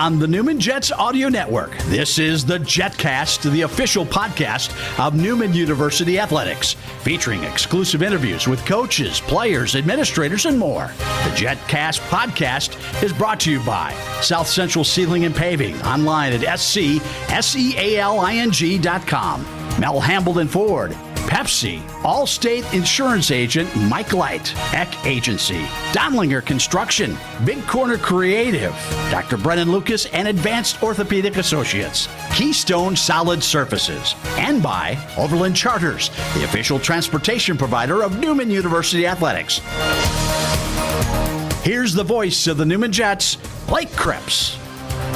on the Newman Jets Audio Network. This is the Jetcast, the official podcast of Newman University Athletics, featuring exclusive interviews with coaches, players, administrators, and more. The Jetcast podcast is brought to you by South Central Ceiling and Paving, online at SCSEALING.com. Mel Hambledon Ford, Pepsi, Allstate Insurance Agent Mike Light, Eck Agency, Donlinger Construction, Big Corner Creative, Dr. Brennan Lucas and Advanced Orthopedic Associates, Keystone Solid Surfaces, and by Overland Charters, the official transportation provider of Newman University Athletics. Here's the voice of the Newman Jets, Blake Krebs.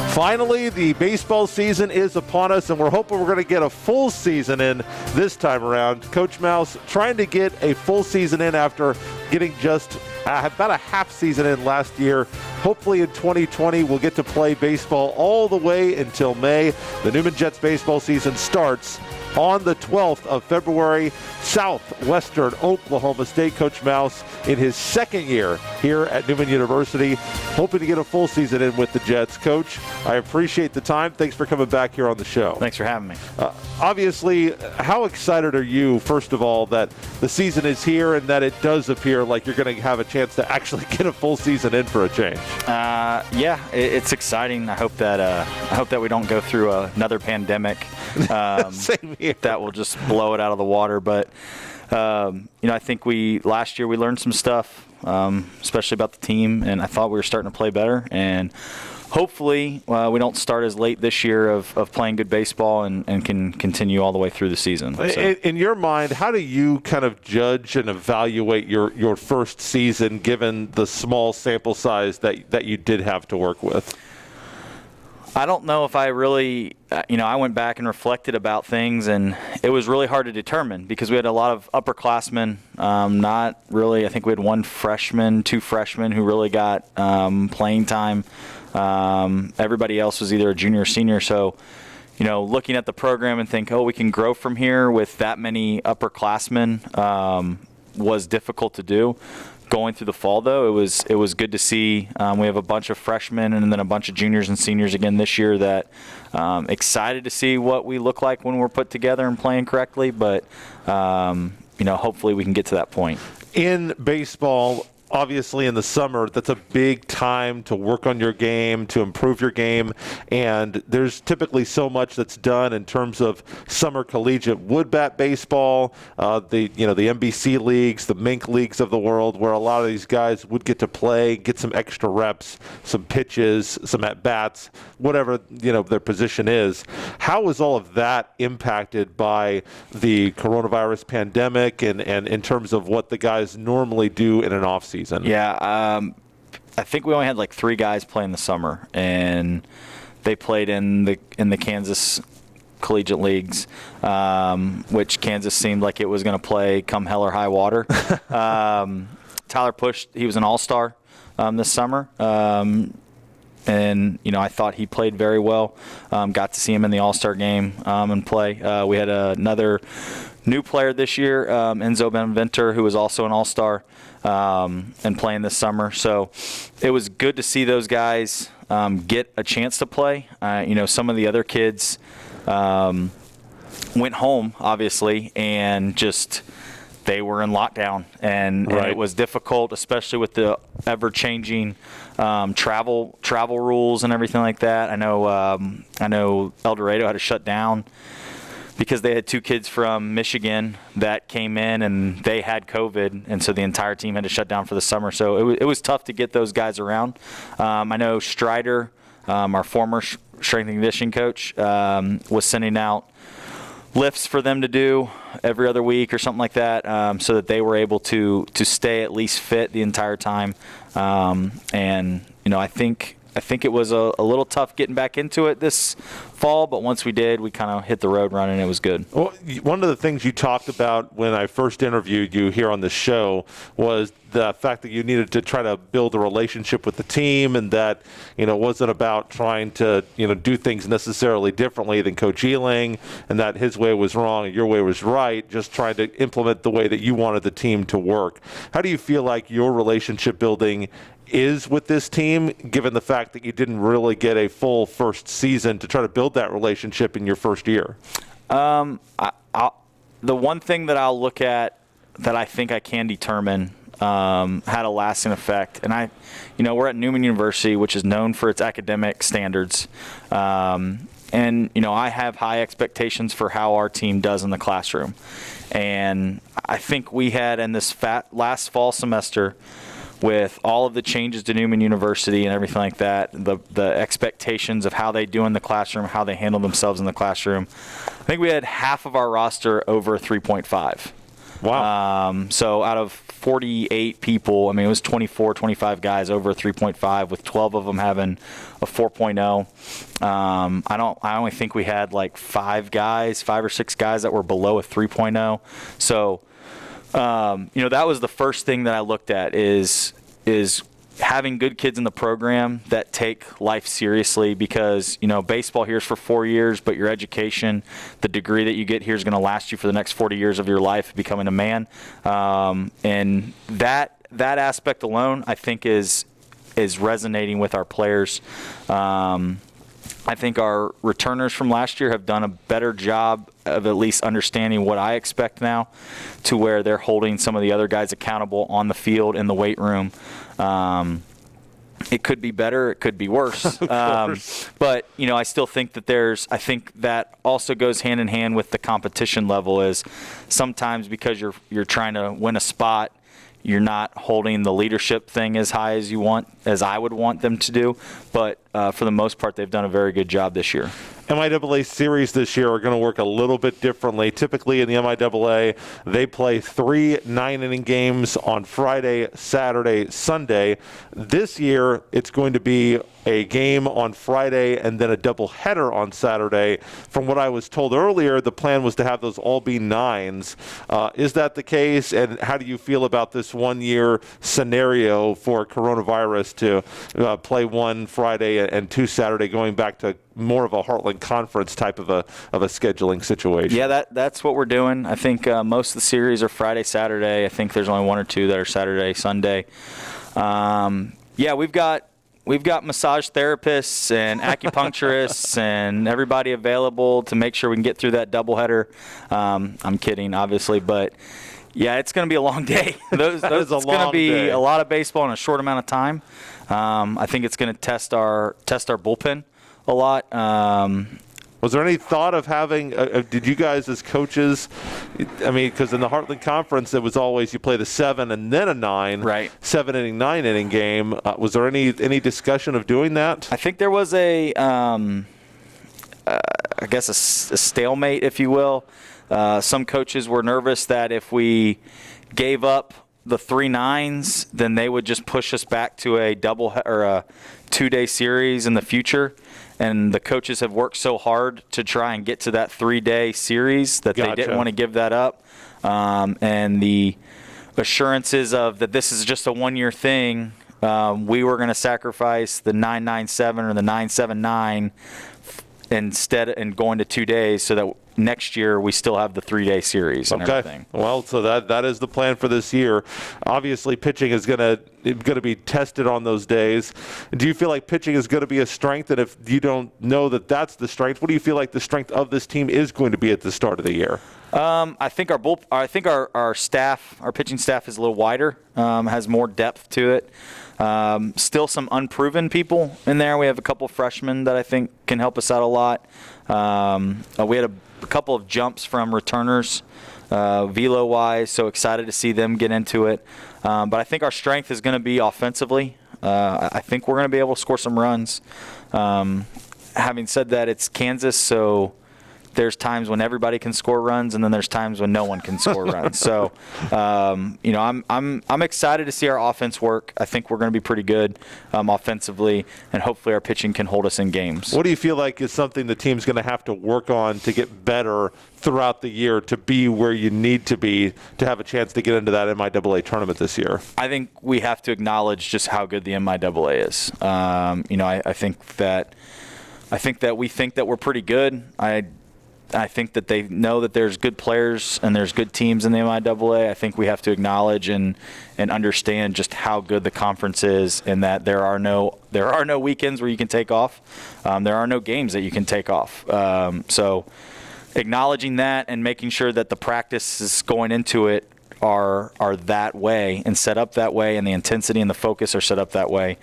Finally, the baseball season is upon us, and we're hoping we're going to get a full season in this time around. Coach Mouse trying to get a full season in after getting just about a half season in last year. Hopefully in 2020, we'll get to play baseball all the way until May. The Newman Jets baseball season starts on the 12th of February, southwestern Oklahoma State. Coach Mouse in his second year here at Newman University, hoping to get a full season in with the Jets. Coach, I appreciate the time. Thanks for coming back here on the show. Thanks for having me. Obviously, how excited are you, first of all, that the season is here and that it does appear like you're going to have a chance to actually get a full season in for a change? Yeah, it's exciting. I hope that we don't go through another pandemic. Same here. That will just blow it out of the water. But I think last year we learned some stuff, especially about the team, and I thought we were starting to play better. And hopefully we don't start as late this year of playing good baseball and can continue all the way through the season. So. In your mind, how do you kind of judge and evaluate your first season given the small sample size that you did have to work with? I don't know if I really, I went back and reflected about things, and it was really hard to determine because we had a lot of upperclassmen. Not really, I think we had two freshmen who really got playing time. Everybody else was either a junior or senior. So, looking at the program and think, we can grow from here with that many upperclassmen was difficult to do. Going through the fall, though, it was good to see. We have a bunch of freshmen and then a bunch of juniors and seniors again this year that excited to see what we look like when we're put together and playing correctly. But, hopefully we can get to that point. In baseball, obviously in the summer, that's a big time to work on your game, to improve your game, and there's typically so much that's done in terms of summer collegiate wood bat baseball, the NBC leagues, the Mink leagues of the world, where a lot of these guys would get to play, get some extra reps, some pitches, some at-bats, whatever their position is. How is all of that impacted by the coronavirus pandemic and in terms of what the guys normally do in an off-season? Yeah, I think we only had like 3 guys play in the summer, and they played in the Kansas collegiate leagues, which Kansas seemed like it was going to play come hell or high water. Tyler Push, he was an all-star this summer, and I thought he played very well. Got to see him in the all-star game and play. We had another new player this year, Enzo Benventer, who was also an all-star and playing this summer. So it was good to see those guys get a chance to play. Some of the other kids went home, obviously, and just they were in lockdown. And it was difficult, especially with the ever-changing travel rules and everything like that. I know El Dorado had to shut down because they had 2 kids from Michigan that came in and they had COVID, and so the entire team had to shut down for the summer. So it was tough to get those guys around. I know Strider, our former strength and conditioning coach, was sending out lifts for them to do every other week or something like that, so that they were able to stay at least fit the entire time. I think it was a little tough getting back into it this fall, but once we did, we kind of hit the road running. It was good. Well, one of the things you talked about when I first interviewed you here on the show was the fact that you needed to try to build a relationship with the team, and that, it wasn't about trying to, do things necessarily differently than Coach Ealing, and that his way was wrong and your way was right, just trying to implement the way that you wanted the team to work. How do you feel like your relationship building is with this team, given the fact that you didn't really get a full first season to try to build that relationship in your first year? The one thing that I'll look at that I think I can determine had a lasting effect, and we're at Newman University, which is known for its academic standards, and I have high expectations for how our team does in the classroom, and I think we had in this last fall semester, with all of the changes to Newman University and everything like that, the expectations of how they do in the classroom, how they handle themselves in the classroom, I think we had half of our roster over 3.5. Wow. So out of 48 people, it was 24, 25 guys over 3.5, with 12 of them having a 4.0. I only think we had like 5 or 6 guys that were below a 3.0. So that was the first thing that I looked at is having good kids in the program that take life seriously, because, baseball here is for 4 years, but your education, the degree that you get here is going to last you for the next 40 years of your life becoming a man. And that aspect alone, I think, is resonating with our players. I think our returners from last year have done a better job of at least understanding what I expect now, to where they're holding some of the other guys accountable on the field, in the weight room. It could be better, it could be worse. But, I still think that I think that also goes hand in hand with the competition level, is sometimes because you're trying to win a spot, you're not holding the leadership thing as high as I would want them to do. But for the most part, they've done a very good job this year. MIAA series this year are going to work a little bit differently. Typically in the MIAA, they play 3 9-inning games on Friday, Saturday, Sunday. This year, it's going to be a game on Friday and then a doubleheader on Saturday. From what I was told earlier, the plan was to have those all be 9s. Is that the case? And how do you feel about this one-year scenario for coronavirus to play 1 Friday and 2 Saturday, going back to more of a Heartland Conference type of a scheduling situation? Yeah, that's what we're doing. I think most of the series are Friday, Saturday. I think there's only 1 or 2 that are Saturday, Sunday. We've got massage therapists and acupuncturists and everybody available to make sure we can get through that doubleheader. I'm kidding, obviously, but yeah, it's going to be a long day. It's going to be a lot of baseball in a short amount of time. I think it's going to test our bullpen a lot. Was there any thought of having, did you guys as coaches, because in the Heartland Conference, it was always you play the 7 and then a 9, right? 7-inning, 9-inning game. Was there any discussion of doing that? I think there was a stalemate, if you will. Some coaches were nervous that if we gave up the 3 9s, then they would just push us back to a double or a 2-day series in the future. And the coaches have worked so hard to try and get to that 3-day series that they didn't want to give that up. And the assurances of that this is just a 1-year thing, we were going to sacrifice the 9-9-7 or the 9-7-9 instead and going to 2 days so that next year we still have the 3-day series and everything. Well, so that is the plan for this year. Obviously, pitching is going to be tested on those days. Do you feel like pitching is going to be a strength? And if you don't know that that's the strength, what do you feel like the strength of this team is going to be at the start of the year? I think our staff, our pitching staff, is a little wider, has more depth to it. Still some unproven people in there. We have a couple freshmen that I think can help us out a lot. We had a couple of jumps from returners, velo-wise, so excited to see them get into it. But I think our strength is going to be offensively. I think we're going to be able to score some runs. Having said that, it's Kansas, so there's times when everybody can score runs, and then there's times when no one can score runs. So, I'm excited to see our offense work. I think we're going to be pretty good offensively, and hopefully our pitching can hold us in games. What do you feel like is something the team's going to have to work on to get better throughout the year to be where you need to be to have a chance to get into that MIAA tournament this year? I think we have to acknowledge just how good the MIAA is. I think that we think that we're pretty good. I think that they know that there's good players and there's good teams in the MIAA. I think we have to acknowledge and understand just how good the conference is, and that there are no weekends where you can take off. There are no games that you can take off. So acknowledging that and making sure that the practices going into it are that way and set up that way, and the intensity and the focus are set up that way,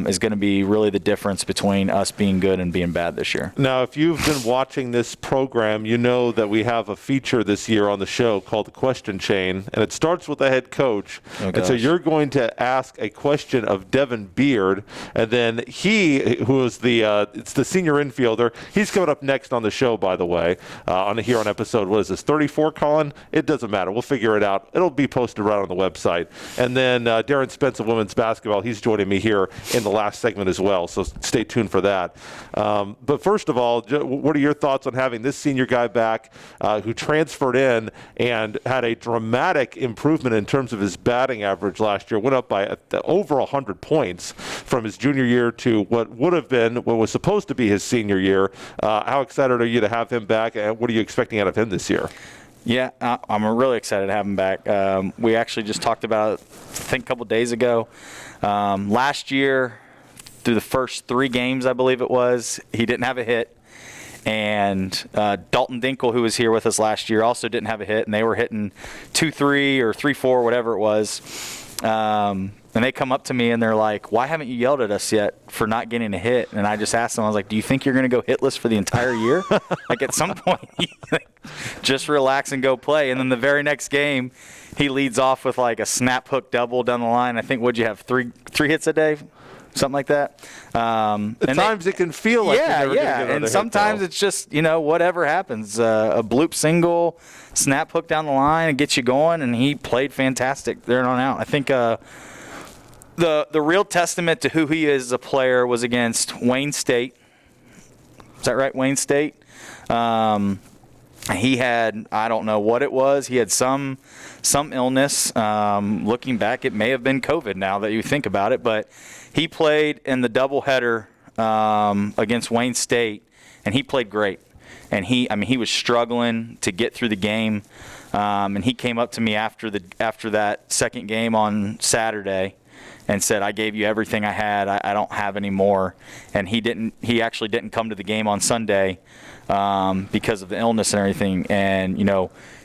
is going to be really the difference between us being good and being bad this year. Now, if you've been watching this program, you know that we have a feature this year on the show called the Question Chain, and it starts with the head coach. And so you're going to ask a question of Devin Beard, and then he, who is it's the senior infielder, he's coming up next on the show, by the way, here on episode, what is this, 34, Colin? It doesn't matter. We'll figure it out. It'll be posted right on the website. And then Darin, Spence of women's basketball, he's joining me here in the last segment as well, so stay tuned for that. But first of all, what are your thoughts on having this senior guy back who transferred in and had a dramatic improvement in terms of his batting average last year, went up by over 100 points from his junior year to what was supposed to be his senior year? How excited are you to have him back, and what are you expecting out of him this year? Yeah, I'm really excited to have him back. We actually just talked about it, I think, a couple days ago. Last year, through the first 3 games, I believe it was, he didn't have a hit. And Dalton Dinkle, who was here with us last year, also didn't have a hit, and they were hitting 2-3 or 3-4, whatever it was. And they come up to me and they're like, "Why haven't you yelled at us yet for not getting a hit?" And I just asked them, I was like, "Do you think you're going to go hitless for the entire year?" Like, at some point, just relax and go play. And then the very next game, he leads off with like a snap hook double down the line. I think, what'd you have, three hits a day? Something like that. At times it can feel like you're never gonna get another and sometimes hit, it's just, whatever happens. A bloop single, snap hook down the line, and gets you going, and he played fantastic there on out. I think the real testament to who he is as a player was against Wayne State. Is that right, Wayne State? He had, I don't know what it was. He had some illness. Looking back, it may have been COVID now that you think about it. But he played in the doubleheader against Wayne State, and he played great. And he was struggling to get through the game. And he came up to me after that second game on Saturday and said, "I gave you everything I had. I don't have any more." And he actually didn't come to the game on Sunday because of the illness and everything. And,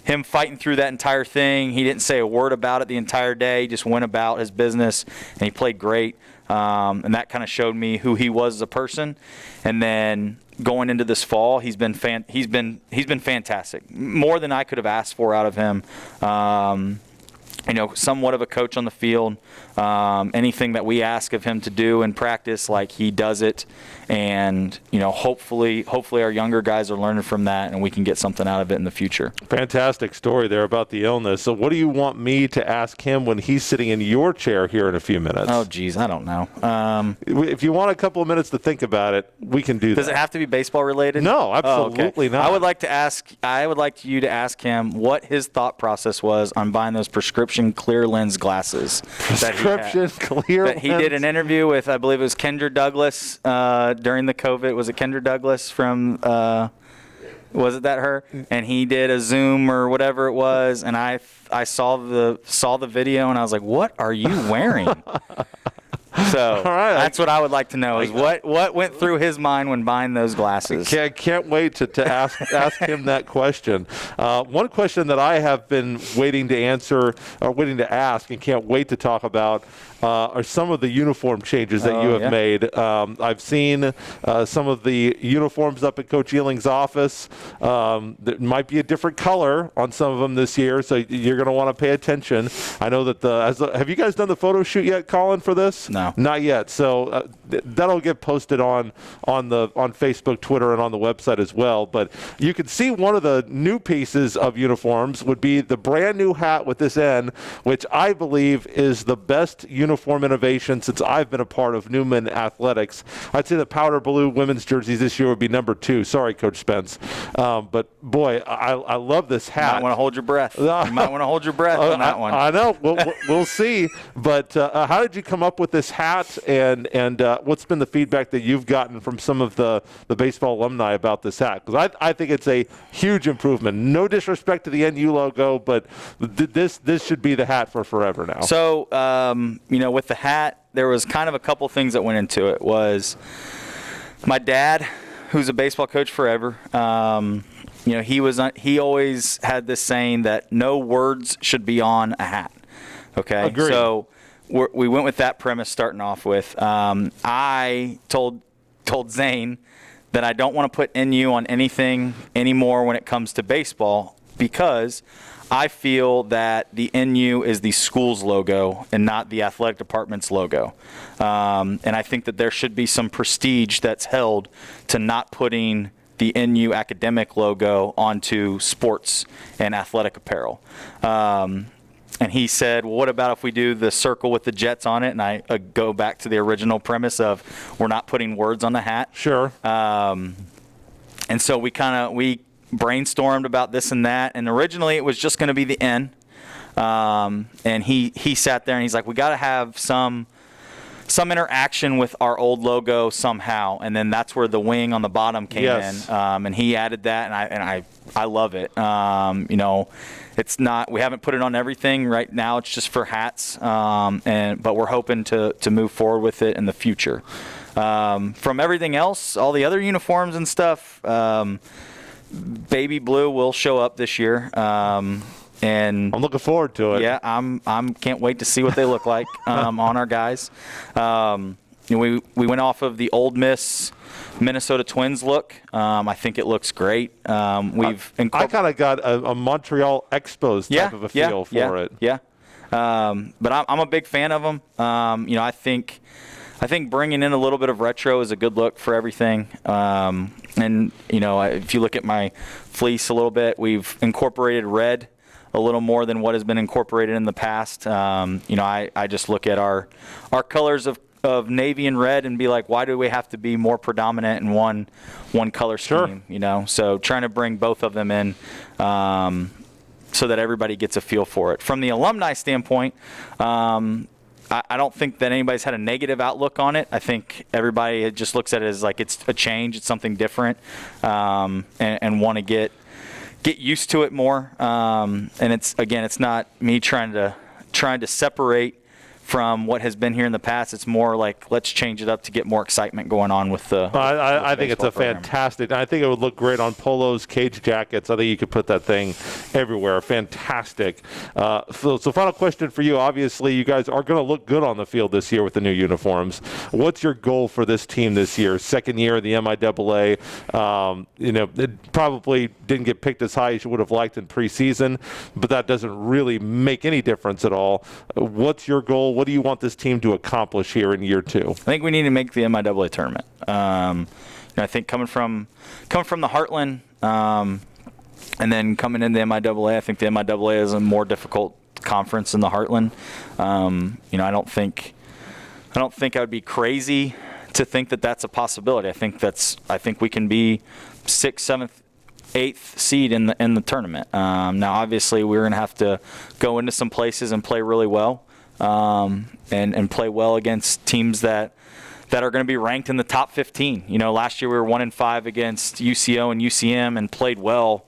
him fighting through that entire thing, he didn't say a word about it the entire day. He just went about his business, and he played great. And that kind of showed me who he was as a person. And then going into this fall, he's been fantastic. More than I could have asked for out of him. Somewhat of a coach on the field. Anything that we ask of him to do in practice, like, he does it. And, hopefully our younger guys are learning from that, and we can get something out of it in the future. Fantastic story there about the illness. So what do you want me to ask him when he's sitting in your chair here in a few minutes? Oh, geez, I don't know. If you want a couple of minutes to think about it, we can do that. Does it have to be baseball related? No, absolutely not. I would like you to ask him what his thought process was on buying those prescription clear lens glasses. Prescription clear lens? He did an interview with, I believe it was Kendra Douglas during the COVID. Was it Kendra Douglas from was it that her? And he did a Zoom or whatever it was, and I saw the video, and I was like, "What are you wearing?" So all right, that's what I would like to know, is what went through his mind when buying those glasses. I can't wait to ask him that question. One question that I have been waiting to ask and can't wait to talk about are some of the uniform changes that you have made. I've seen some of the uniforms up at Coach Ealing's office. There might be a different color on some of them this year, so you're going to want to pay attention. I know that have you guys done the photo shoot yet, Colin, for this? No. Not yet. So that'll get posted on Facebook, Twitter, and on the website as well. But you can see one of the new pieces of uniforms would be the brand new hat with this N, which I believe is the best uniform innovation since I've been a part of Newman Athletics. I'd say the powder blue women's jerseys this year would be number 2. Sorry, Coach Spence. But boy, I love this hat. You might want to hold your breath. You might want to hold your breath on that one. I know. We'll see. But how did you come up with this hat, and what's been the feedback that you've gotten from some of the baseball alumni about this hat? Because I think it's a huge improvement. No disrespect to the NU logo, but this should be the hat for forever now. So, with the hat, there was kind of a couple things that went into it. Was my dad, who's a baseball coach forever, he always had this saying that no words should be on a hat. Okay? Agreed. So we went with that premise starting off with. I told Zane that I don't want to put NU on anything anymore when it comes to baseball, because I feel that the NU is the school's logo and not the athletic department's logo. And I think that there should be some prestige that's held to not putting the NU academic logo onto sports and athletic apparel. And he said, well, what about if we do the circle with the Jets on it? And I go back to the original premise of we're not putting words on the hat. Sure. And so we brainstormed about this and that. And originally it was just going to be the N. And he sat there and he's like, we got to have some interaction with our old logo somehow. And then that's where the wing on the bottom came in. And he added that, and I love it. It's not, we haven't put it on everything right now. It's just for hats. But we're hoping to move forward with it in the future. From everything else, all the other uniforms and stuff, baby blue will show up this year. And I'm looking forward to it. Yeah, I'm can't wait to see what they look like on our guys. We went off of the Ole Miss Minnesota Twins look. I think it looks great. I kind of got a Montreal Expos type of a feel for it. Yeah. But I'm a big fan of them. I think bringing in a little bit of retro is a good look for everything. And if you look at my fleece a little bit, we've incorporated red a little more than what has been incorporated in the past. I just look at our colors of navy and red and be like, why do we have to be more predominant in one color scheme? Sure. So trying to bring both of them in so that everybody gets a feel for it. From the alumni standpoint, I don't think that anybody's had a negative outlook on it. I think everybody just looks at it as like it's a change, it's something different, and want to get used to it more. And it's not me trying to separate from what has been here in the past. It's more like, let's change it up to get more excitement going on with the I think it's a program. fantastic. I think it would look great on polos, cage jackets. I think you could put that thing everywhere. Fantastic. So final question for you. Obviously, you guys are going to look good on the field this year with the new uniforms. What's your goal for this team this year? Second year in the MIAA. It probably didn't get picked as high as you would have liked in preseason, but that doesn't really make any difference at all. What's your goal? What do you want this team to accomplish here in year 2? I think we need to make the MIAA tournament. I think coming from the Heartland and then coming into the MIAA, I think the MIAA is a more difficult conference than the Heartland. I don't think I would be crazy to think that that's a possibility. I think we can be 6th, 7th, 8th seed in the tournament. Now, obviously, we're going to have to go into some places and play really well. And play well against teams that are going to be ranked in the top 15. Last year we were 1-5 against UCO and UCM and played well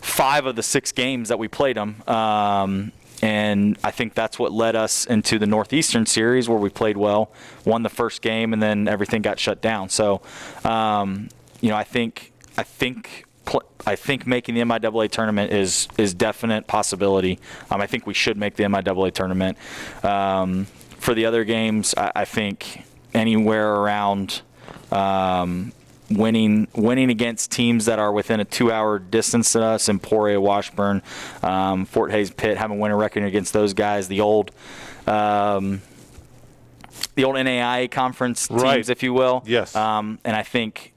5 of the 6 games that we played them. And I think that's what led us into the Northeastern Series, where we played well, won the first game, and then everything got shut down. So, I think making the MIAA tournament is definite possibility. I think we should make the MIAA tournament. For the other games, I think anywhere around winning against teams that are within a 2-hour distance to us, Emporia, Washburn, Fort Hays, Pitt, having a winning record against those guys. The old the old NAIA conference teams, Right. if you will. Yes. And I think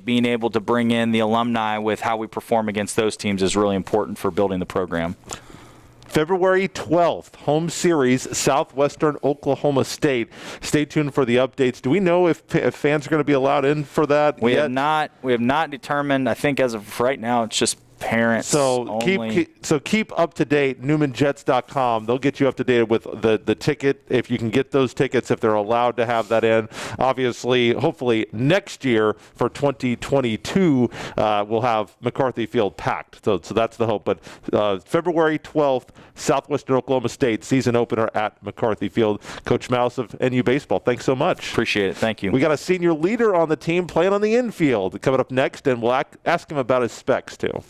being able to bring in the alumni with how we perform against those teams is really important for building the program. February 12th, home series, Southwestern Oklahoma State. Stay tuned for the updates. Do we know if fans are going to be allowed in for that We yet? have not determined. I think as of right now, it's just parents only. Keep up to date. NewmanJets.com. They'll get you up to date with the ticket if you can get those tickets, if they're allowed to have that in. Obviously, hopefully next year for 2022, we'll have McCarthy Field packed. So that's the hope. But February 12th, Southwestern Oklahoma State season opener at McCarthy Field. Coach Mouse of NU Baseball, thanks so much. Appreciate it. Thank you. We got a senior leader on the team playing on the infield coming up next, and we'll ask him about his specs too.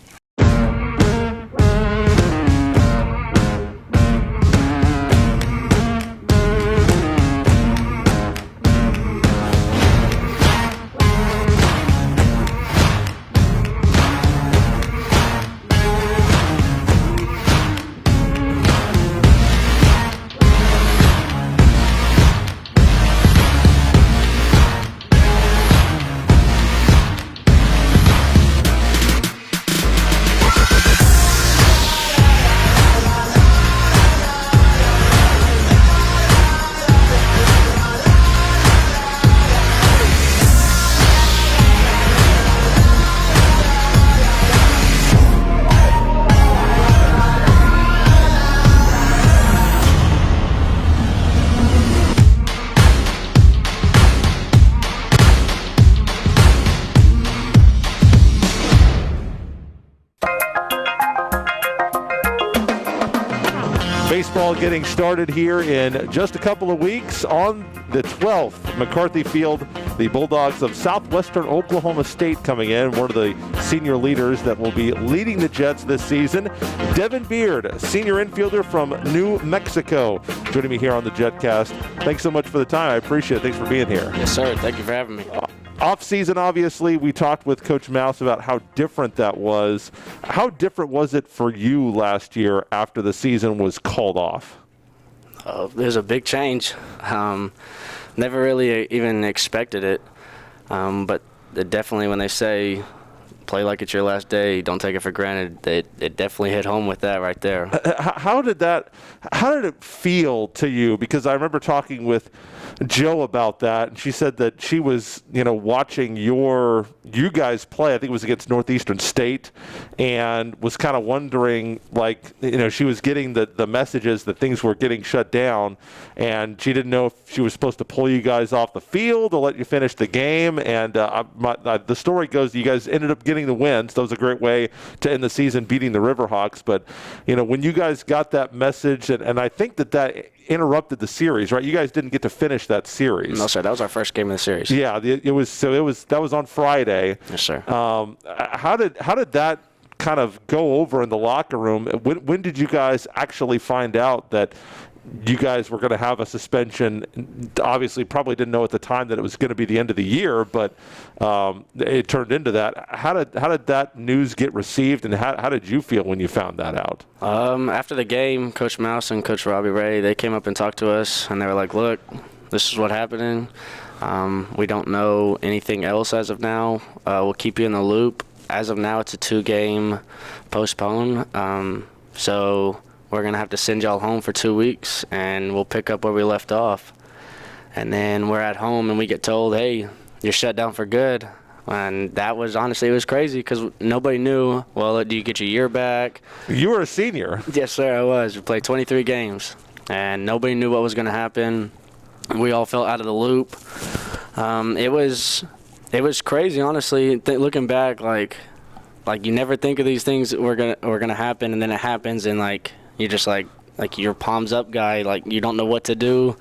Baseball getting started here in just a couple of weeks. On the 12th, McCarthy Field, the Bulldogs of Southwestern Oklahoma State coming in. One of the senior leaders that will be leading the Jets this season. Devin Beard, senior infielder from New Mexico, joining me here on the Jetcast. Thanks so much for the time. I appreciate it. Thanks for being here. Yes, sir. Thank you for having me. Off-season, obviously, we talked with Coach Mouse about how different that was. How different was it for you last year after the season was called off? There's a big change. Never really even expected it, but definitely when they say play like it's your last day, don't take it for granted, it definitely hit home with that right there. How did it feel to you? Because I remember talking with Joe about that, and she said that she was, watching you guys play. I think it was against Northeastern State, and was kind of wondering, she was getting the messages that things were getting shut down, and she didn't know if she was supposed to pull you guys off the field or let you finish the game. And the story goes, you guys ended up getting the win. So that was a great way to end the season, beating the Riverhawks. But when you guys got that message, and I think that interrupted the series, right? You guys didn't get to finish that series. No, sir. That was our first game of the series. Yeah, that was on Friday. Yes, sir. How did that kind of go over in the locker room? When did you guys actually find out that you guys were going to have a suspension? Obviously, probably didn't know at the time that it was going to be the end of the year, but it turned into that. How did that news get received, and how did you feel when you found that out? After the game, Coach Mouse and Coach Robbie Ray, they came up and talked to us, and they were like, look, this is what happened. We don't know anything else as of now. We'll keep you in the loop. As of now, it's a 2-game postpone. So we're going to have to send y'all home for 2 weeks, and we'll pick up where we left off. And then we're at home, and we get told, hey, you're shut down for good. And that was, honestly, it was crazy because nobody knew, well, do you get your year back? You were a senior. Yes, sir, I was. We played 23 games, and nobody knew what was going to happen. We all felt out of the loop. It was crazy, honestly. Looking back, like you never think of these things were gonna happen, and then it happens, and you're just like your palms up guy, you don't know what to do.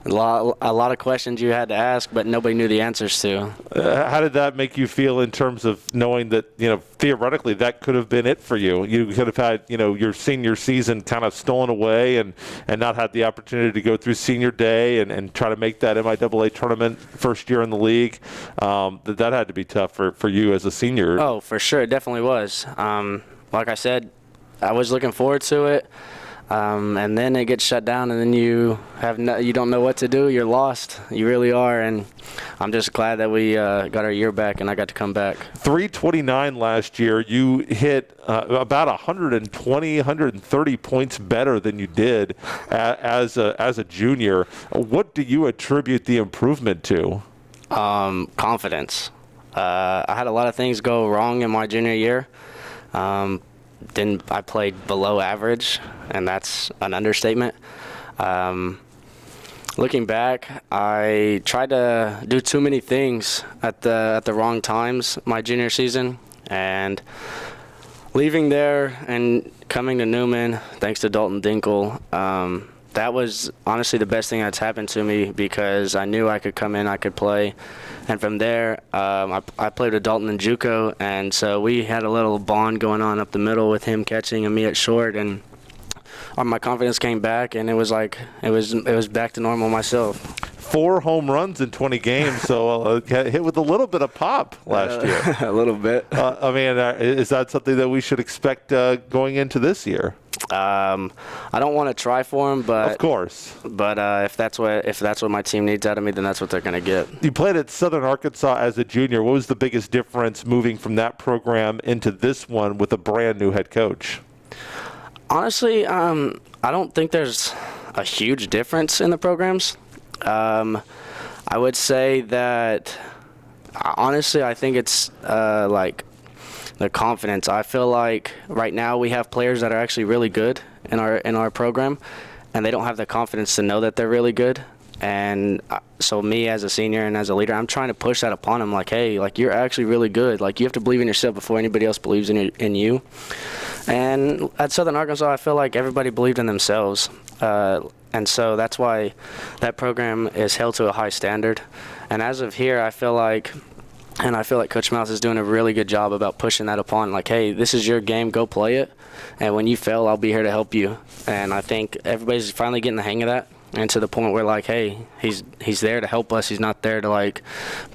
A lot of questions you had to ask, but nobody knew the answers to. How did that make you feel in terms of knowing that, theoretically that could have been it for you? You could have had, your senior season kind of stolen away and not had the opportunity to go through senior day and try to make that MIAA tournament first year in the league. That had to be tough for you as a senior. Oh, for sure. It definitely was. Like I said, I was looking forward to it. and then it gets shut down, and then you don't know what to do. You're lost. You really are. And I'm just glad that we got our year back, and I got to come back. 329 last year. You hit about 120, 130 points better than you did as a junior. What do you attribute the improvement to? Confidence. I had a lot of things go wrong in my junior year. I played below average, and that's an understatement. Looking back, I tried to do too many things at the wrong times my junior season, and leaving there and coming to Newman, thanks to Dalton Dinkle, that was honestly the best thing that's happened to me, because I knew I could come in, I could play. And from there, I played with Dalton in JUCO, and so we had a little bond going on up the middle with him catching and me at short, and my confidence came back, and it was back to normal myself. 4 home runs in 20 games, so hit with a little bit of pop last year. A little bit. Is that something that we should expect going into this year? I don't want to try for him, but of course. But if that's what my team needs out of me, then that's what they're going to get. You played at Southern Arkansas as a junior. What was the biggest difference moving from that program into this one with a brand new head coach? Honestly, I don't think there's a huge difference in the programs. I would say that honestly, I think it's like the confidence. I feel like right now we have players that are actually really good in our program, and they don't have the confidence to know that they're really good. And so me as a senior and as a leader, I'm trying to push that upon them. Like, hey, like, you're actually really good. Like, you have to believe in yourself before anybody else believes in you. And at Southern Arkansas, I feel like everybody believed in themselves. And so that's why that program is held to a high standard. And as of here, I feel like Coach Mouse is doing a really good job about pushing that upon. Like, hey, this is your game, go play it. And when you fail, I'll be here to help you. And I think everybody's finally getting the hang of that. And to the point where, like, hey, he's there to help us. He's not there to, like,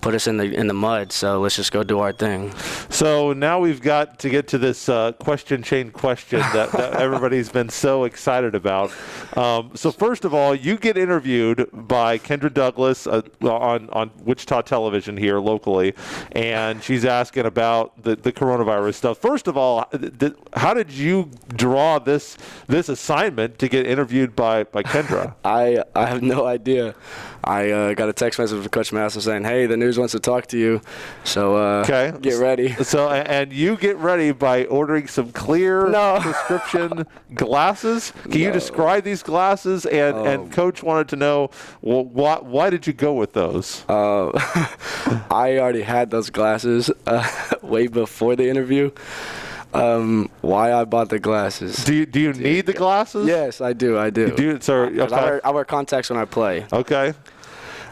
put us in the mud. So let's just go do our thing. So now we've got to get to this question chain question that everybody's been so excited about. So first of all, you get interviewed by Kendra Douglas on Wichita television here locally, and she's asking about the coronavirus stuff. First of all, how did you draw this assignment to get interviewed by Kendra? I have no idea. I got a text message from Coach Massa saying, hey, the News wants to talk to you, so get ready. So, and you get ready by ordering some clear prescription glasses. Can you describe these glasses? And Coach wanted to know, well, why did you go with those? I already had those glasses way before the interview. Why I bought the glasses. Do you need the glasses? Yes, I do. You do? So, okay. I wear contacts when I play. Okay.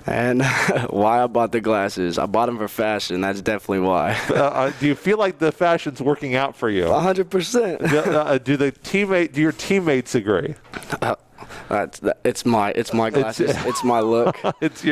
And why I bought the glasses. I bought them for fashion. That's definitely why. Do you feel like the fashion's working out for you? 100%. Do your teammates agree? It's my glasses. It's my look. It's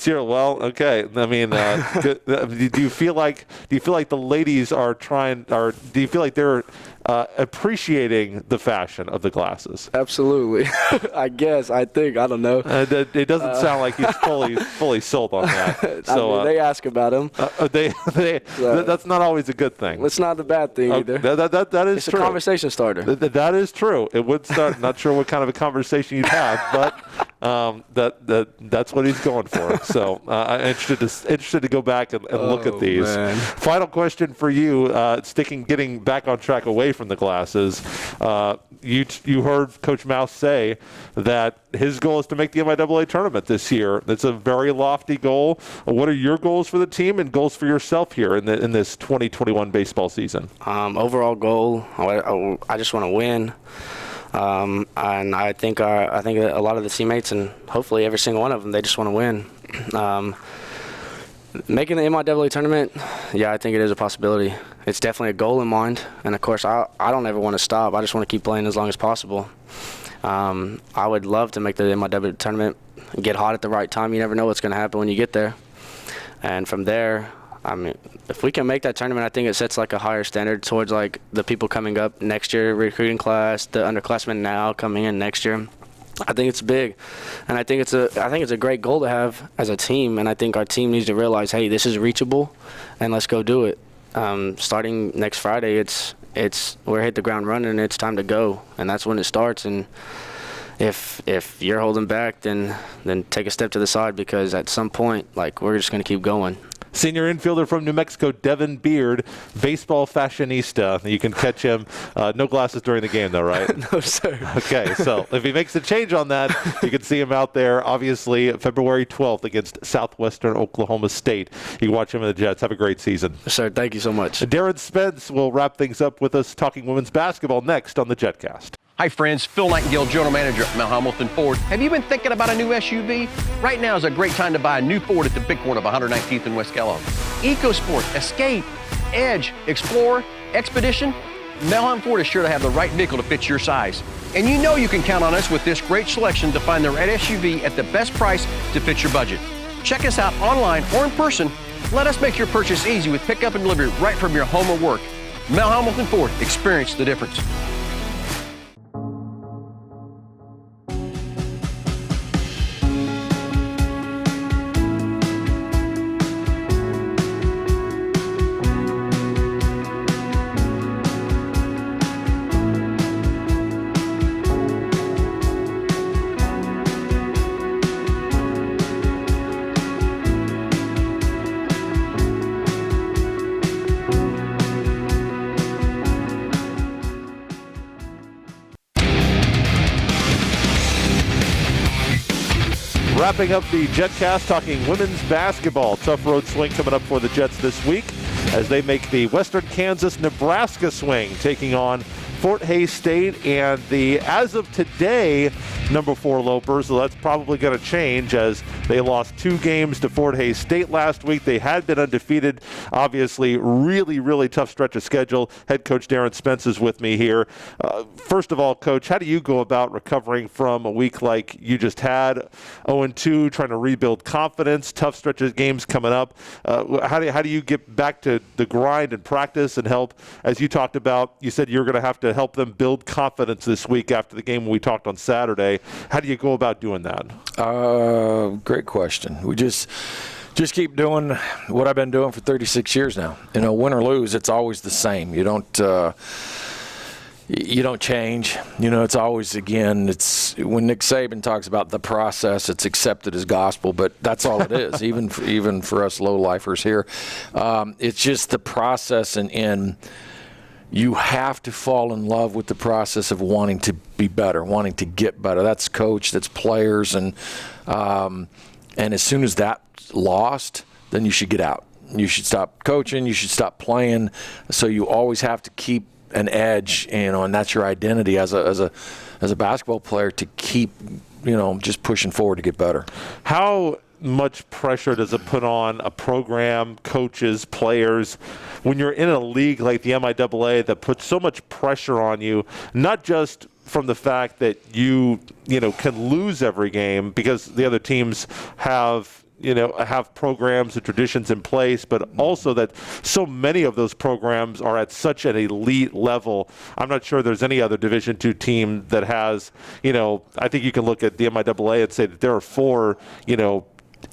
your well, okay. I mean, do you feel like the ladies are trying, or do you feel like they're appreciating the fashion of the glasses? Absolutely. I guess. I think. I don't know. It doesn't sound like he's fully sold on that. So I mean, they ask about him. That's not always a good thing. It's not a bad thing either. That is it's true. A conversation starter. That is true. It would start. Not sure what kind of a conversation you'd have, but that's what he's going for. So I'm interested to go back and look at these. Man. Final question for you, getting back on track away from the glasses. You heard Coach Mouse say that his goal is to make the MIAA tournament this year. It's a very lofty goal. What are your goals for the team and goals for yourself here in this 2021 baseball season? Overall goal, I just want to win. And I think a lot of the teammates, and hopefully every single one of them, they just want to win. Making the MIAA tournament, yeah, I think it is a possibility. It's definitely a goal in mind, and of course, I don't ever want to stop. I just want to keep playing as long as possible. I would love to make the MIAA tournament, get hot at the right time. You never know what's going to happen when you get there. And from there, I mean, if we can make that tournament, I think it sets like a higher standard towards like the people coming up next year, recruiting class, the underclassmen now coming in next year. I think it's big, and I think it's a great goal to have as a team, and I think our team needs to realize, hey, this is reachable, and let's go do it. Starting next Friday, we're hit the ground running, and it's time to go, and that's when it starts. And if you're holding back, then take a step to the side, because at some point, like, we're just going to keep going. Senior infielder from New Mexico, Devin Beard, baseball fashionista. You can catch him. No glasses during the game, though, right? No, sir. Okay, so if he makes a change on that, you can see him out there, obviously, February 12th against Southwestern Oklahoma State. You can watch him in the Jets. Have a great season. Sir, thank you so much. Darin Spence will wrap things up with us talking women's basketball next on the Jetcast. Hi friends, Phil Nightingale, General Manager at Mount Hamilton Ford. Have you been thinking about a new SUV? Right now is a great time to buy a new Ford at the big corner of 119th and West Kellogg. EcoSport, Escape, Edge, Explorer, Expedition. Mount Hamilton Ford is sure to have the right vehicle to fit your size. And you know you can count on us with this great selection to find the right SUV at the best price to fit your budget. Check us out online or in person. Let us make your purchase easy with pickup and delivery right from your home or work. Mount Hamilton Ford, experience the difference. Wrapping up the Jetcast, talking women's basketball. Tough road swing coming up for the Jets this week as they make the Western Kansas-Nebraska swing, taking on Fort Hays State and the, as of today, number 4 Lopers. So that's probably going to change as they lost 2 games to Fort Hays State last week. They had been undefeated. Obviously, really, really tough stretch of schedule. Head coach Darin Spence is with me here. First of all, Coach, how do you go about recovering from a week like you just had? 0-2, trying to rebuild confidence, tough stretch of games coming up. How do you get back to the grind and practice and help, as you talked about, you said you're going to have to help them build confidence this week after the game when we talked on Saturday. How do you go about doing that? Great question. We just keep doing what I've been doing for 36 years now. You know, win or lose, it's always the same. You don't change. You know, it's always, again, it's when Nick Saban talks about the process, it's accepted as gospel, but that's all it is, even for us low-lifers here. It's just the process, and you have to fall in love with the process of wanting to be better, wanting to get better. That's coach, that's players, and as soon as that's lost, then you should get out. You should stop coaching. You should stop playing. So you always have to keep an edge, you know, and that's your identity as a basketball player, to keep, you know, just pushing forward to get better. How much pressure does it put on a program, coaches, players, when you're in a league like the MIAA that puts so much pressure on you, not just from the fact that you can lose every game because the other teams have programs and traditions in place, but also that so many of those programs are at such an elite level. I'm not sure there's any other Division II team that has, I think you can look at the MIAA and say that there are 4,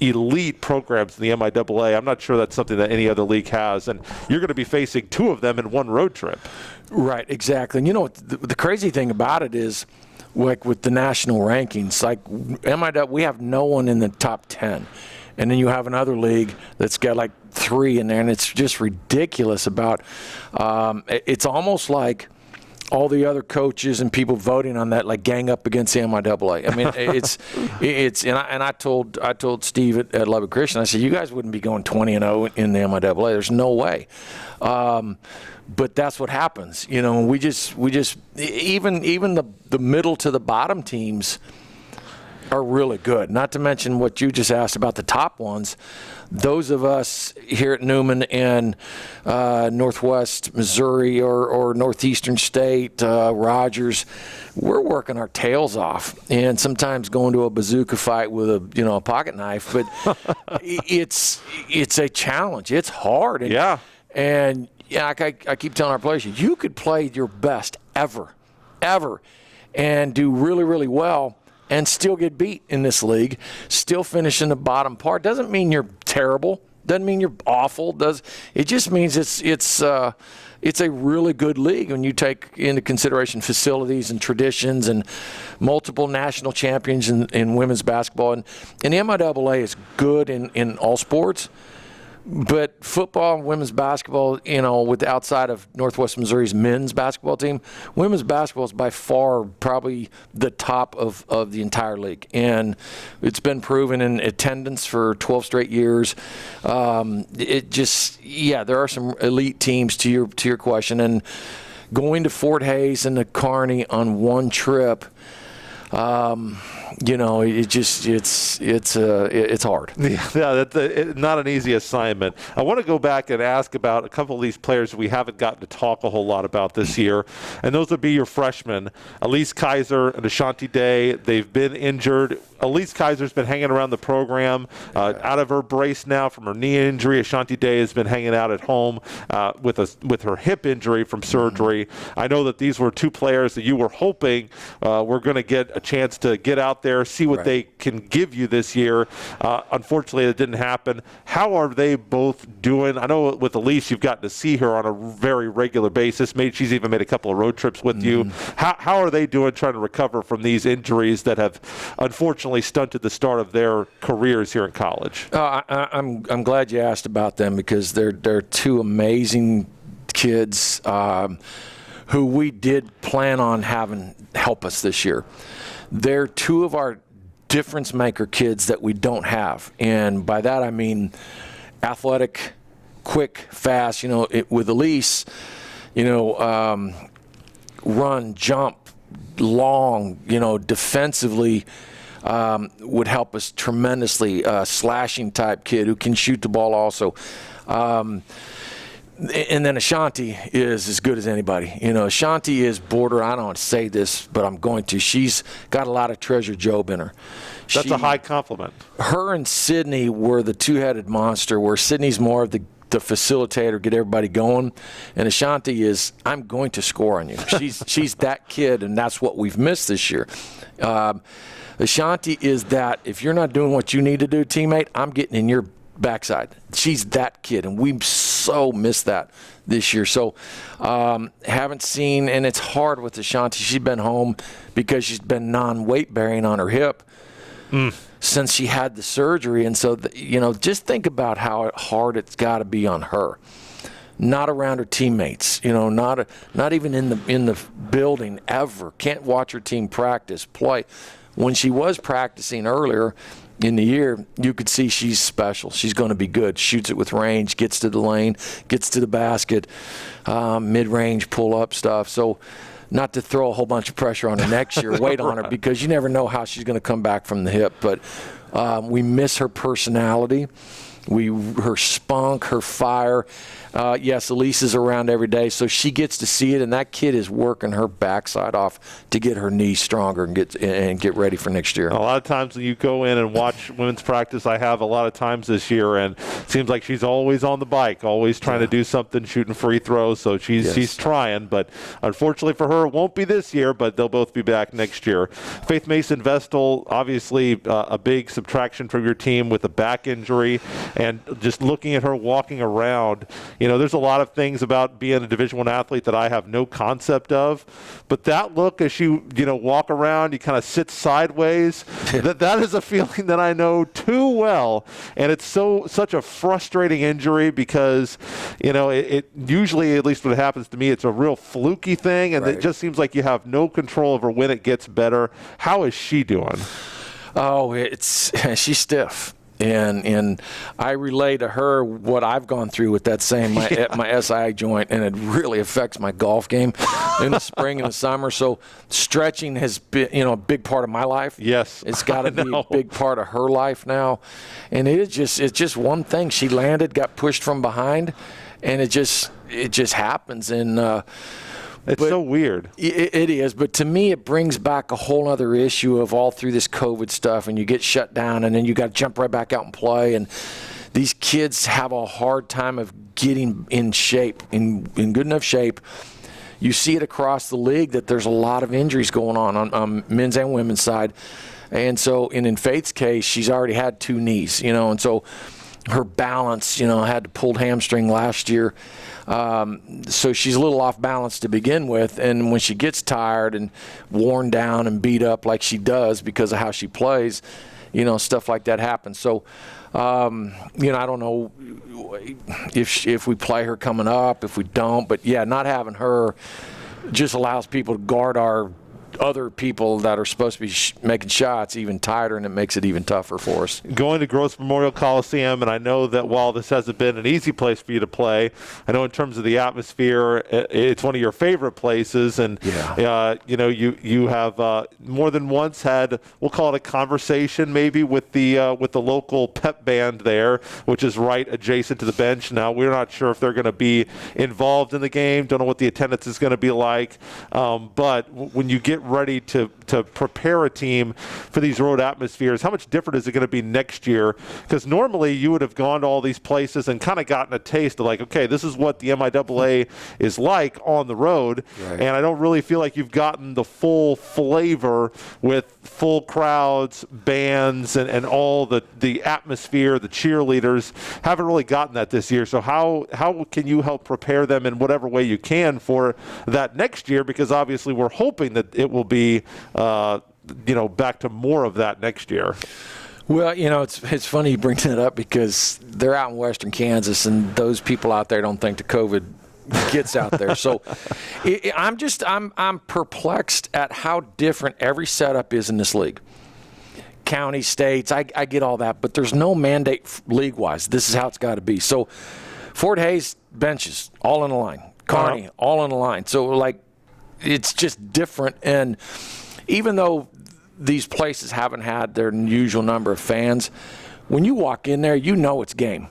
elite programs in the MIAA. I'm not sure that's something that any other league has, and you're going to be facing 2 of them in one road trip. Right, exactly. And the crazy thing about it is, like with the national rankings, like MIAA, we have no one in the top 10. And then you have another league that's got like 3 in there, and it's just ridiculous about it's almost like all the other coaches and people voting on that like gang up against the MIAA. I mean, it's and I told Steve at Lubbock Christian, I said, you guys wouldn't be going 20-0 in the MIAA. There's no way. But that's what happens. We just even the middle to the bottom teams, are really good. Not to mention what you just asked about the top ones. Those of us here at Newman and Northwest Missouri or Northeastern State, Rogers, we're working our tails off, and sometimes going to a bazooka fight with a pocket knife. But it's a challenge. It's hard. And I keep telling our players, you could play your best ever, and do really, really well, and still get beat in this league, still finish in the bottom part. Doesn't mean you're terrible. Doesn't mean you're awful. It just means it's a really good league when you take into consideration facilities and traditions and multiple national champions in women's basketball. And the MIAA is good in all sports. But football and women's basketball, with outside of Northwest Missouri's men's basketball team, women's basketball is by far probably the top of the entire league. And it's been proven in attendance for 12 straight years. There are some elite teams to your question. And going to Fort Hays and to Kearney on one trip, it's hard. Yeah, that's not an easy assignment. I want to go back and ask about a couple of these players we haven't gotten to talk a whole lot about this year, and those would be your freshmen, Elise Kaiser and Ashanti Day. They've been injured. Elise Kaiser's been hanging around the program, out of her brace now from her knee injury. Ashanti Day has been hanging out at home with her hip injury from surgery. I know that these were two players that you were hoping were going to get a chance to get out there, see what they can give you this year. Unfortunately, it didn't happen. How are they both doing? I know with Elise, you've gotten to see her on a very regular basis. She's even made a couple of road trips with you. How are they doing trying to recover from these injuries that have unfortunately stunted the start of their careers here in college? I'm glad you asked about them because they're two amazing kids who we did plan on having help us this year. They're two of our difference maker kids that we don't have, and by that I mean athletic, quick, fast. With Elise, run, jump, long. Defensively. Would help us tremendously. Slashing type kid who can shoot the ball also. And then Ashanti is as good as anybody. Ashanti is border. I don't want to say this, but I'm going to. She's got a lot of Treasure Job in her. That's a high compliment. Her and Sydney were the two-headed monster, where Sydney's more of the facilitator, get everybody going, and Ashanti is, I'm going to score on you. She's that kid, and that's what we've missed this year. Ashanti is that, if you're not doing what you need to do, teammate, I'm getting in your backside. She's that kid, and we so missed that this year. So haven't seen, and it's hard with Ashanti. She's been home because she's been non-weight bearing on her hip since she had the surgery. And so, just think about how hard it's got to be on her. Not around her teammates, not even in the building ever. Can't watch her team practice, play. When she was practicing earlier in the year, you could see she's special. She's going to be good. Shoots it with range, gets to the lane, gets to the basket, mid-range pull-up stuff. So not to throw a whole bunch of pressure on her next year, weight on her, because you never know how she's going to come back from the hip. But we miss her personality. Her spunk, her fire. Yes, Elise is around every day, so she gets to see it, and that kid is working her backside off to get her knees stronger and get ready for next year. A lot of times when you go in and watch women's practice, I have a lot of times this year, and it seems like she's always on the bike, always trying to do something, shooting free throws, so she's trying. But unfortunately for her, it won't be this year, but they'll both be back next year. Faith Mason-Vestal, obviously a big subtraction from your team with a back injury, and just looking at her walking around, there's a lot of things about being a Division I athlete that I have no concept of, but that look as you walk around, you kind of sit sideways, that is a feeling that I know too well, and it's such a frustrating injury because it usually, at least when it happens to me, it's a real fluky thing, and it just seems like you have no control over when it gets better. How is she doing? Oh, she's stiff. And I relay to her what I've gone through with that same my SI joint, and it really affects my golf game in the spring and the summer. So stretching has been, a big part of my life. Yes, it's got to be a big part of her life now, and it's just one thing. She landed, got pushed from behind, and it just happens. And it's so weird. It is, but to me, it brings back a whole other issue of all through this COVID stuff, and you get shut down, and then you got to jump right back out and play, and these kids have a hard time of getting in shape, in good enough shape. You see it across the league that there's a lot of injuries going on men's and women's side, and so in Faith's case, she's already had 2 knees, and so her balance, had to pulled hamstring last year. So she's a little off balance to begin with, and when she gets tired and worn down and beat up like she does because of how she plays, stuff like that happens. So, I don't know if we play her coming up, if we don't, but yeah, not having her just allows people to guard our other people that are supposed to be making shots even tighter, and it makes it even tougher for us. Going to Gross Memorial Coliseum, and I know that while this hasn't been an easy place for you to play, I know in terms of the atmosphere, it's one of your favorite places, and you have more than once had, we'll call it a conversation maybe with the local pep band there, which is right adjacent to the bench. Now we're not sure if they're going to be involved in the game. Don't know what the attendance is going to be like, but when you get ready to prepare a team for these road atmospheres, how much different is it going to be next year? Because normally you would have gone to all these places and kind of gotten a taste of like, okay, this is what the MIAA is like on the road. Right. And I don't really feel like you've gotten the full flavor with full crowds, bands, and all the atmosphere, the cheerleaders. Haven't really gotten that this year. So how can you help prepare them in whatever way you can for that next year? Because obviously we're hoping that it will be back to more of that next year. Well, it's funny you bring that up because they're out in western Kansas, and those people out there don't think the COVID gets out there. So I'm perplexed at how different every setup is in this league. County, states, I get all that, but there's no mandate league-wise. This is how it's got to be. So Fort Hays benches all in a line. Kearney all in a line. So it's just different, and even though these places haven't had their usual number of fans, when you walk in there, it's game.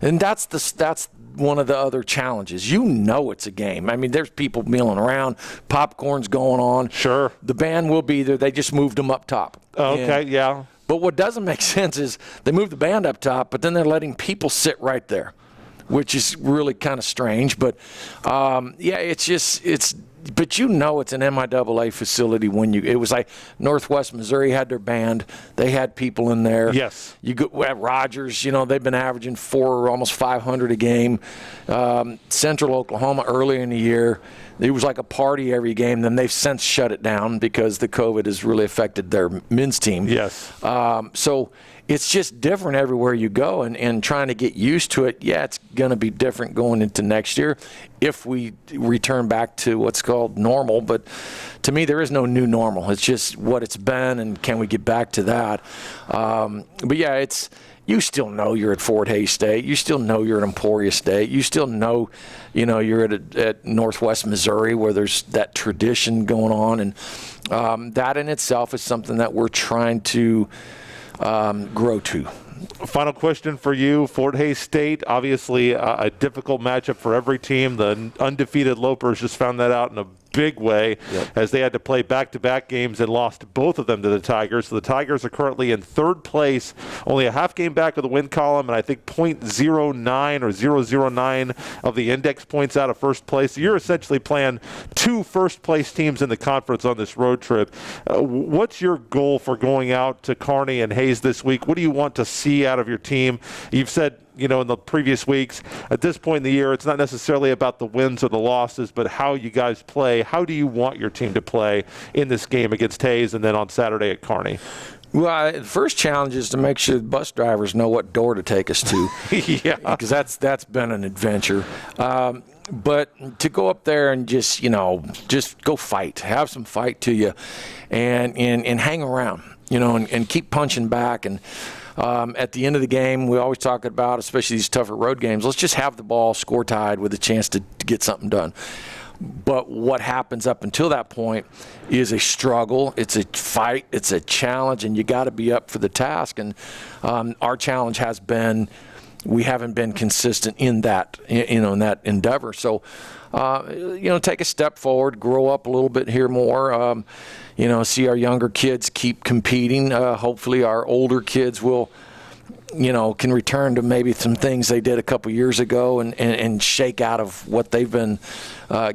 And that's one of the other challenges. It's a game. I mean, there's people milling around, popcorn's going on. Sure. The band will be there. They just moved them up top. Okay, yeah. But what doesn't make sense is they moved the band up top, but then they're letting people sit right there, which is really kind of strange. But, but it's an MIAA facility it was like Northwest Missouri had their band. They had people in there. Yes. You go at Rogers, they've been averaging almost 500 a game. Central Oklahoma earlier in the year, it was like a party every game. Then they've since shut it down because the COVID has really affected their men's team. Yes. So it's just different everywhere you go, and trying to get used to it. Yeah, it's going to be different going into next year if we return back to what's called normal. But to me, there is no new normal. It's just what it's been, and can we get back to that? But yeah, you still know you're at Fort Hays State. You still know you're at Emporia State. You still know, you're at Northwest Missouri, where there's that tradition going on, and that in itself is something that we're trying to grow to. Final question for you. Fort Hays State, obviously a difficult matchup for every team. The undefeated Lopers just found that out in a big way as they had to play back-to-back games and lost both of them to the Tigers. So the Tigers are currently in third place, only a half game back of the win column, and I think .09 or 009 of the index points out of first place. So you're essentially playing 2 first-place teams in the conference on this road trip. What's your goal for going out to Kearney and Hays this week? What do you want to see out of your team? You've said, in the previous weeks, at this point in the year, it's not necessarily about the wins or the losses, but how you guys play. How do you want your team to play in this game against Hays and then on Saturday at Kearney? Well, the first challenge is to make sure the bus drivers know what door to take us to. Yeah. Because that's been an adventure. But to go up there and just go fight, have some fight to you, and hang around, and keep punching back. And at the end of the game, we always talk about, especially these tougher road games, let's just have the ball score tied with a chance to get something done. But what happens up until that point is a struggle. It's a fight. It's a challenge, and you got to be up for the task. And our challenge has been we haven't been consistent in that, in that endeavor. So, take a step forward, grow up a little bit here more. See our younger kids keep competing. Hopefully, our older kids will. Can return to maybe some things they did a couple years ago and shake out of what they've been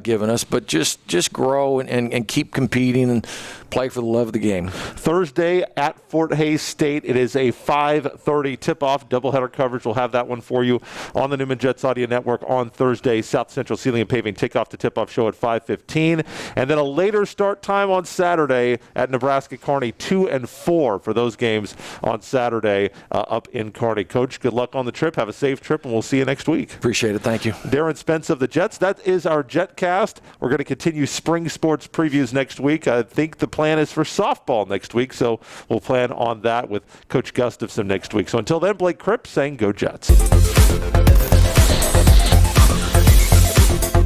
giving us. But just grow and keep competing and play for the love of the game. Thursday at Fort Hays State. It is a 5:30 tip-off. Doubleheader coverage. We'll have that one for you on the Newman Jets Audio Network on Thursday. South Central Sealing and Paving kickoff to tip-off show at 5:15. And then a later start time on Saturday at Nebraska Kearney, 2 and 4 for those games on Saturday up in Kearney. Coach, good luck on the trip. Have a safe trip, and we'll see you next week. Appreciate it. Thank you. Darin Spence of the Jets. That is our Jetcast. We're going to continue spring sports previews next week. I think the plan is for softball next week, so we'll plan on that with Coach Gustafson next week. So until then, Blake Kripp saying go Jets.